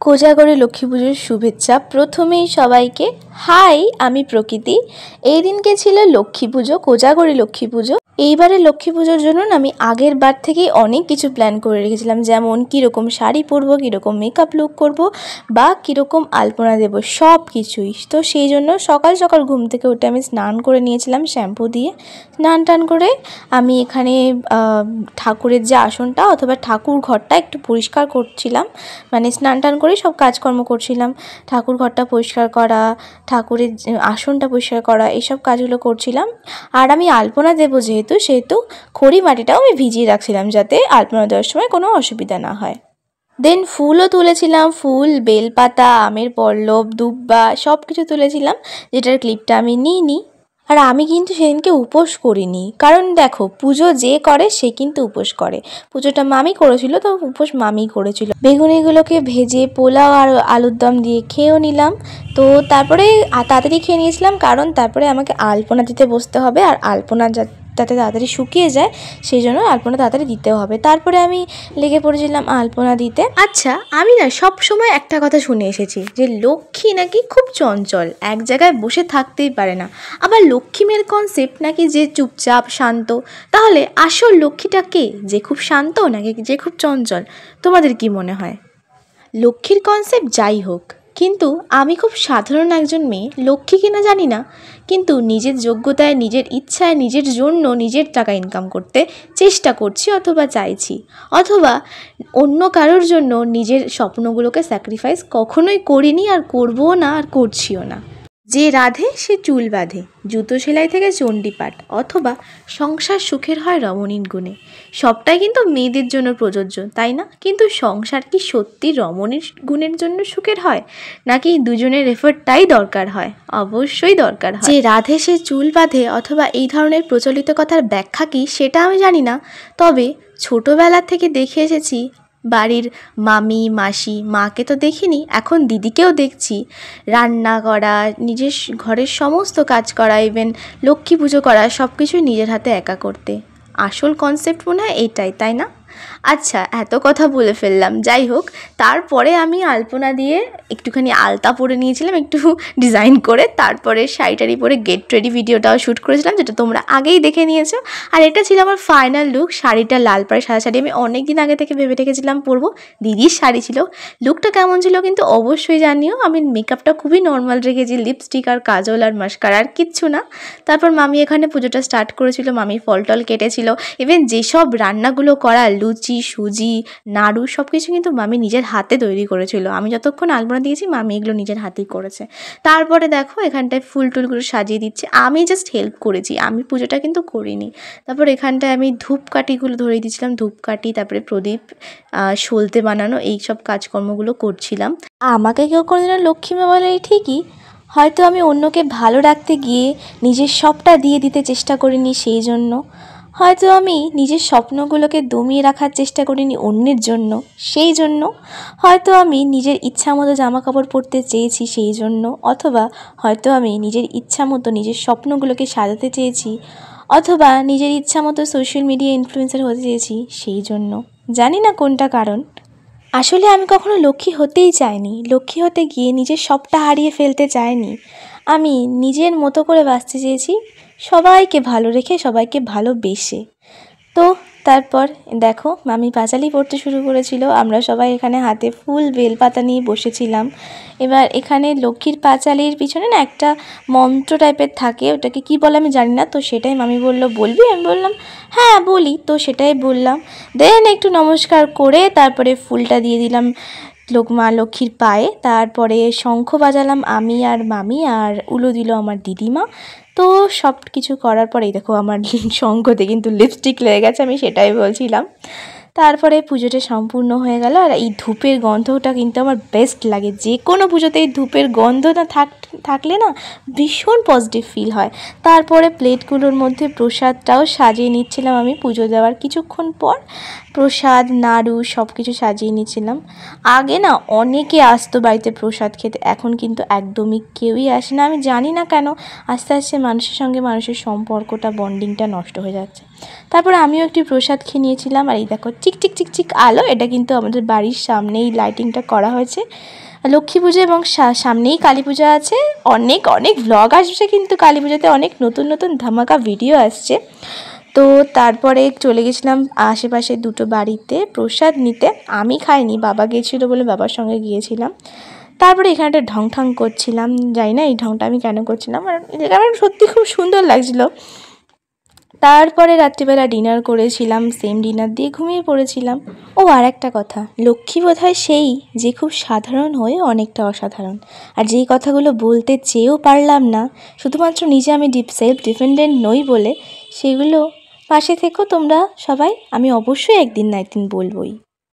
কোজাগরী লক্ষ্মী পুজোর শুভেচ্ছা। প্রথমেই সবাইকে হাই, আমি প্রকৃতি। এই দিনকে ছিল লক্ষ্মী পুজো, কোজাগরী লক্ষ্মী পুজো। এইবারে লক্ষ্মী পুজোর জন্য আমি আগের বার থেকেই অনেক কিছু প্ল্যান করে রেখেছিলাম, যেমন কীরকম শাড়ি পরবো, কীরকম মেকআপ লুক করব, বা কীরকম আলপনা দেবো, সব কিছুই। তো সেই জন্য সকাল সকাল ঘুম থেকে উঠে আমি স্নান করে নিয়েছিলাম শ্যাম্পু দিয়ে। স্নান টান করে আমি এখানে ঠাকুরের যে আসনটা অথবা ঠাকুর ঘরটা একটু পরিষ্কার করছিলাম, মানে স্নান টান করে সব কাজকর্ম করছিলাম। ঠাকুর ঘরটা পরিষ্কার করা, ঠাকুরের আসনটা পরিষ্কার করা, এইসব কাজগুলো করছিলাম। আর আমি আলপনা দেবো সেহেতু খড়ি মাটিটাও আমি ভিজিয়ে রাখছিলাম, যাতে আলপনা দেওয়ার সময় কোনো অসুবিধা না হয়। দেন ফুলও তুলেছিলাম, ফুল, বেলপাতা, আমের পল্লব, দুব্বা সব কিছু তুলেছিলাম, যেটার ক্লিপটা আমি নিইনি। আর আমি কিন্তু সেদিনকে উপোস করিনি, কারণ দেখো পুজো যে করে সে কিন্তু উপোস করে। পুজোটা মামি করেছিল, তো উপোস মামি করেছিল। বেগুনিগুলোকে ভেজে পোলাও আর আলুর দম দিয়ে খেয়েও নিলাম। তো তারপরে তাড়াতাড়ি খেয়ে নিয়েছিলাম, কারণ তারপরে আমাকে আলপনা দিতে বসতে হবে, আর আলপনা যাতে তাড়াতাড়ি শুকিয়ে যায় সেই জন্য আলপনা তাড়াতাড়ি দিতেও হবে। তারপরে আমি লেগে পড়েছিলাম আলপনা দিতে। আচ্ছা, আমি না সব সময় একটা কথা শুনে এসেছি যে লক্ষ্মী নাকি খুব চঞ্চল, এক জায়গায় বসে থাকতেই পারে না। আবার লক্ষ্মী মেয়ের কনসেপ্ট নাকি যে চুপচাপ শান্ত। তাহলে আসল লক্ষ্মীটা কে, যে খুব শান্ত নাকি যে খুব চঞ্চল? তোমাদের কি মনে হয়? লক্ষ্মীর কনসেপ্ট যাই হোক, কিন্তু আমি খুব সাধারণ একজন মেয়ে, লক্ষ্মী কিনা জানি না, কিন্তু নিজের যোগ্যতায়, নিজের ইচ্ছায়, নিজের জন্য নিজের টাকা ইনকাম করতে চেষ্টা করছি অথবা চাইছি, অথবা অন্য কারোর জন্য নিজের স্বপ্নগুলোকে স্যাক্রিফাইস কখনোই করিনি, আর করবও না, আর করছিও না। যে রাধে সে চুল বাঁধে, জুতো সেলাই থেকে চণ্ডীপাঠ, অথবা সংসার সুখের হয় রমণীর গুণে। সবটাই কিন্তু মেয়েদের জন্য প্রযোজ্য, তাই না? কিন্তু সংসার কি সত্যি রমণীর গুণের জন্য সুখের হয়, নাকি দুজনের এফোর্টটাই দরকার হয়? অবশ্যই দরকার হয়। যে রাধে সে চুল বাঁধে অথবা এই ধরনের প্রচলিত কথার ব্যাখ্যা কি সেটা আমি জানি না, তবে ছোটোবেলা থেকে দেখে এসেছি বাড়ির মামি, মাসি, মাকে তো দেখিনি, এখন দিদিকেও দেখছি রান্না করা, নিজের ঘরের সমস্ত কাজ করা, ইভেন লক্ষ্মী পুজো করা, সব কিছুই নিজের হাতে একা করতে। আসল কনসেপ্ট মনে হয় এটাই, তাই না? আচ্ছা, এত কথা বলে ফেললাম। যাই হোক, তারপরে আমি আলপনা দিয়ে একটুখানি আলতা পরে নিয়েছিলাম, একটু ডিজাইন করে। তারপরে শাড়ি পরে গেট রেডি ভিডিওটাও শ্যুট করেছিলাম, যেটা তোমরা আগেই দেখে নিয়েছো। আর এটা ছিল আমার ফাইনাল লুক। শাড়িটা লাল পাড়ে সাদা শাড়ি, আমি অনেক দিন আগে থেকে ভেবে রেখেছিলাম পরবো, দিদির শাড়ি ছিল। লুকটা কেমন ছিল কিন্তু অবশ্যই জানিও। আমি মেকআপটা খুবই নর্মাল রেখেছি, লিপস্টিক আর কাজল আর মাস্কারা, আর কিচ্ছু না। তারপর মামি এখানে পুজোটা স্টার্ট করেছিল, মামি ফল টল কেটেছিল। ইভেন যেসব রান্নাগুলো করা, লুচি, সুজি, নাড়ু, সব কিছু কিন্তু মামি নিজের হাতে তৈরি করেছিল। আমি যতক্ষণ আলপনা দিয়েছি মামি এগুলো নিজের হাতেই করেছে। তারপরে দেখো এখানটায় ফুল টুলগুলো সাজিয়ে দিচ্ছে, আমি জাস্ট হেল্প করেছি, আমি পুজোটা কিন্তু করিনি। তারপর এখানটায় আমি ধূপকাঠিগুলো ধরিয়ে দিয়েছিলাম, ধূপকাঠি, তারপরে প্রদীপ, সলতে বানানো, এই সব কাজকর্মগুলো করছিলাম। আমাকে কেউ কোনোদিনও লক্ষ্মী মেয়ে বলে ঠিকই, হয়তো আমি অন্যকে ভালো রাখতে গিয়ে নিজের সবটা দিয়ে দিতে চেষ্টা করিনি, সেই জন্য হয়তো আমি নিজের স্বপ্নগুলোকে দমিয়ে রাখার চেষ্টা করিনি অন্যের জন্য, সেই জন্য হয়তো আমি নিজের ইচ্ছা মতো জামা কাপড় পরতে চেয়েছি, সেই জন্য, অথবা হয়তো আমি নিজের ইচ্ছা মতো নিজের স্বপ্নগুলোকে সাজাতে চেয়েছি, অথবা নিজের ইচ্ছা মতো সোশ্যাল মিডিয়া ইনফ্লুয়েন্সার হতে চেয়েছি, সেই জন্য। জানি না কোনটা কারণ। আসলে আমি কখনো লক্ষ্মী হতেই চাইনি, লক্ষ্মী হতে গিয়ে নিজের সবটা হারিয়ে ফেলতে চাইনি। আমি নিজের মতো করে বাঁচতে চেয়েছি, সবাইকে ভালো রেখে, সবাইকে ভালোবেসে। তো তারপর দেখো মামি পাঁচালি পড়তে শুরু করেছিল, আমরা সবাই এখানে হাতে ফুল বেলপাতা নিয়ে বসেছিলাম। এবার এখানে লক্ষ্মীর পাঁচালির পিছনে না একটা মন্ত্র টাইপের থাকে, ওটাকে কি বলে আমি জানি না, তো সেটাই মামি বললো বলবি, আমি বললাম হ্যাঁ বলি, তো সেটাই বললাম। দেন একটু নমস্কার করে তারপরে ফুলটা দিয়ে দিলাম মা লক্ষ্মীর পায়ে। তারপরে শঙ্খ বাজালাম আমি আর মামি, আর উলো দিল আমার দিদিমা। তো সব কিছু করার পরেই দেখো আমার শঙ্খতে কিন্তু লিপস্টিক লেগে গেছে, আমি সেটাই বলছিলাম। তারপরে পুজোটা সম্পূর্ণ হয়ে গেল। আর এই ধূপের গন্ধটা কিন্তু আমার বেস্ট লাগে, যে কোনো পুজোতে এই ধূপের গন্ধ না থাকলে না ভীষণ পজিটিভ ফিল হয়। তারপরে প্লেটগুলোর মধ্যে প্রসাদটাও সাজিয়ে নিচ্ছিলাম আমি পুজো দেওয়ার কিছুক্ষণ পর। প্রসাদ, নাড়ু সব কিছু সাজিয়ে নিচ্ছিলাম। আগে না অনেকে আসতো বাড়িতে প্রসাদ খেতে, এখন কিন্তু একদমই কেউই আসে না। আমি জানি না কেন, আস্তে আস্তে মানুষের সঙ্গে মানুষের সম্পর্কটা, বন্ডিংটা নষ্ট হয়ে যাচ্ছে। তারপরে আমিও একটি প্রসাদ খেয়ে নিয়েছিলাম। আর এই দেখো চিকচিক চিকচিক আলো, এটা কিন্তু আমাদের বাড়ির সামনেই লাইটিংটা করা হয়েছে। লক্ষ্মী পুজো এবং সামনেই কালী পূজা আছে। অনেক অনেক ভ্লগ আসছে কিন্তু কালী পুজোতে, অনেক নতুন নতুন ধামাকা ভিডিও আসছে। তো তারপরে চলে গেছিলাম আশেপাশে দুটো বাড়িতে প্রসাদ নিতে। আমি খাইনি, বাবা গিয়েছিলো বলে বাবার সঙ্গে গিয়েছিলাম। তারপরে এখানে একটা ঢং ঢং করছিলাম, জানি না এই ঢংটা আমি কেন করছিলাম, আর আমার সত্যি খুব সুন্দর লাগছিলো। তারপরে রাত্রিবেলা ডিনার করেছিলাম, সেম ডিনার দিয়ে ঘুমিয়ে পড়েছিলাম। ও আর একটা কথা, লক্ষ্মী বোধহয় সেই যে খুব সাধারণ হয়ে অনেকটা অসাধারণ। আর যেই কথাগুলো বলতে চেয়েও পারলাম না, শুধুমাত্র নিজে আমি সেলফ ডিপেন্ডেন্ট নই বলে, সেগুলো পাশে থেকো তোমরা সবাই, আমি অবশ্যই একদিন না একদিন বলবই।